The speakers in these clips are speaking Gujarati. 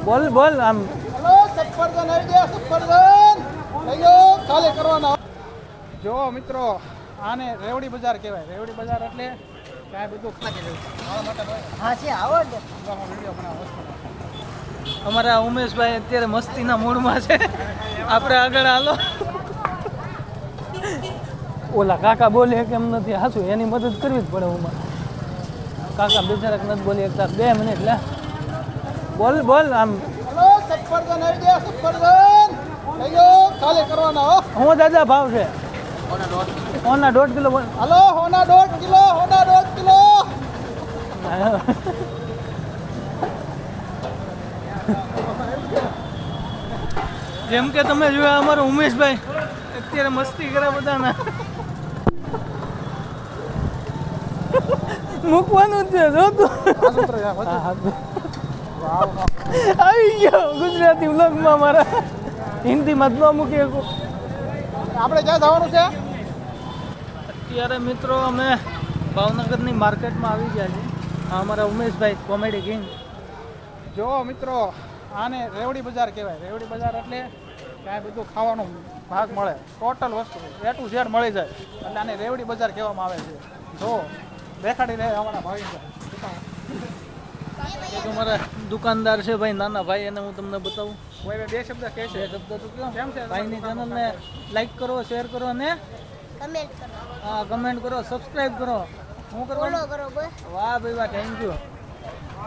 બોલ બોલ આમ હલો સફરજન આવી ગયા સફરજન લઈ લો ખાલી કરવાના જો મિત્રો આને રેવડી બજાર કહેવાય. રેવડી બજાર એટલે કાંઈ બધું હા છે આવો ને વિડીયો બનાવો. અમારા ઉમેશભાઈ અત્યારે મસ્તીના મૂડમાં છે. આપણે આગળ હાલો. ઓલા કાકા બોલે કેમ નથી હાસું એની મદદ કરવી જ પડે. ઉમાં કાકા બિચારા નથી બોલી એકતા 2 મિનિટ લે બોલ બોલ આમ હલો સફરજન આવી ગયા સફરજન લઈ લો ખાલી કરવાના હો. હું દાદા ભાવ છે ઓના 1.5 કિલો બોલ. હલો હોના 1.5 કિલો હોના 1.5 કિલો જેમ કે તમે જોયા અમારો ઉમેશભાઈ અત્યારે મસ્તી કરે બધાના. મૂકવાનું જ છે જો તું. આવી ગયો ગુજરાતી વ્લોગમાં મારા. હિન્દીમાં જ ન મૂકી શકું. આપણે ક્યાં જવાનું છે? અત્યારે મિત્રો અમે ભાવનગરની માર્કેટમાં આવી ગયા છીએ. આ અમારા ઉમેશભાઈ કોમેડી કિંગ. જો મિત્રો આને રેવડી બજાર કહેવાય. રેવડી બજાર એટલે કાંઈ બધું ખાવાનું ભાગ મળે. ટોટલ વસ્તુ A to Z મળી જાય એટલે આને રેવડી બજાર કહેવામાં આવે છે. જો દેખાડી રહે અમારા ભાઈ એક અમારા દુકાનદાર છે ભાઈ નાના ભાઈ એને હું તમને બતાવું. કોઈ 2 શબ્દ કહે છે. 2 શબ્દ તો કયો કેમ છે? ભાઈની ચેનલને લાઈક કરો શેર કરો અને કમેન્ટ કરો હા કમેન્ટ કરો સબસ્ક્રાઈબ કરો. હું ફોલો કરવાનું? કરો બસ વાહ ભાઈ વાહ થેન્ક યુ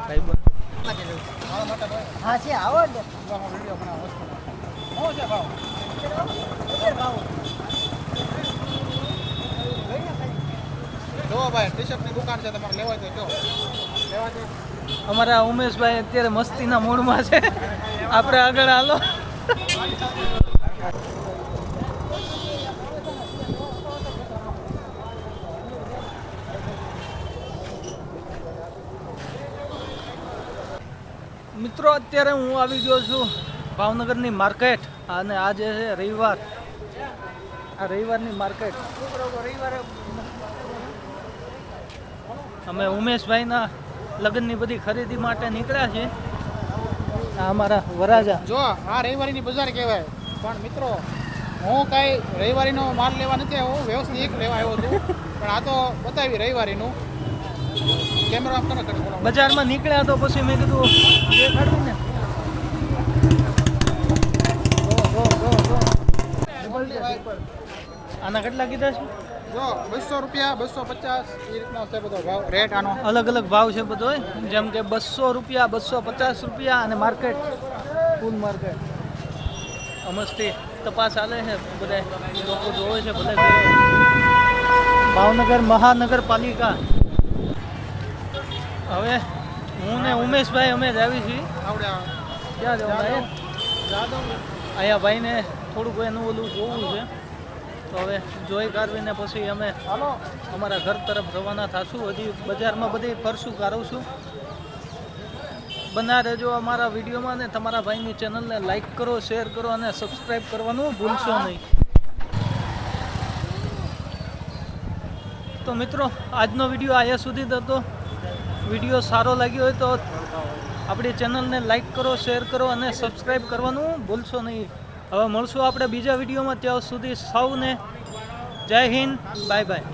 ભાઈ બોલ. હા છે આવો ને વિડીયો બનાવો. શું છે ભાવ? જો ભાઈ ટી શર્ટની દુકાન છે તમારે લેવા તો જો લેવા તો અમારા ઉમેશભાઈ અત્યારે મસ્તીના મૂડમાં છે. આપણે આગળ હાલો. મિત્રો અત્યારે હું આવી ગયો છું ભાવનગરની માર્કેટ અને આજે છે રવિવાર. આ રવિવારની માર્કેટ અમે ઉમેશભાઈના લગ્નની બધી ખરીદી માટે નીકળ્યા છીએ. આ અમારા વરાજા. જો આ રવિવારીની બજાર કહેવાય પણ મિત્રો હું કાંઈ રવિવારીનો માલ લેવા નથી આવ્યો. વ્યવસ્થિત લેવા આવ્યો છું પણ આ તો બતાવી રવિવારીનું કેમેરો આમ તમે કરી બોલો. બજારમાં નીકળ્યા તો પછી મેં કીધું દેખાડું ને. આના કેટલા કીધા છે? જો 200 રૂપિયા 250 એ રીતનો છે બધો ભાવ રેટ આનો. અલગ અલગ ભાવ છે બધો જેમ કે 200 રૂપિયા 250 રૂપિયા અને માર્કેટ ફૂલ માર્કેટ. મસ્તી તપાસ ચાલે છે બધા લોકો જોવે છે બધા. ભાવનગર મહાનગરપાલિકા. હવે હું ને ઉમેશભાઈ અમે જ આવી છીએ. આવડે ક્યાં જવાનું? જાદવ અહીંયા ભાઈને થોડુંક એનું ઓલું જોવું છે તો હવે જોઈ કાઢવીને પછી અમે હાલો અમારા ઘર તરફ રવાના થશું. હજી બજારમાં બધી ફરશું કાઢશું. બના રહેજો અમારા વિડીયોમાં ને તમારા ભાઈની ચેનલને લાઈક કરો શેર કરો અને સબસ્ક્રાઈબ કરવાનું ભૂલશો નહીં. તો મિત્રો આજનો વિડીયો અહીંયા સુધી જ હતો. વિડીયો સારો લાગ્યો હોય તો આપણી ચેનલને લાઈક કરો શેર કરો અને સબસ્ક્રાઈબ કરવાનું ભૂલશો નહીં. હવે મળશું આપણે બીજા વિડીયોમાં. ત્યાં સુધી સૌને જય હિન્દ બાય બાય.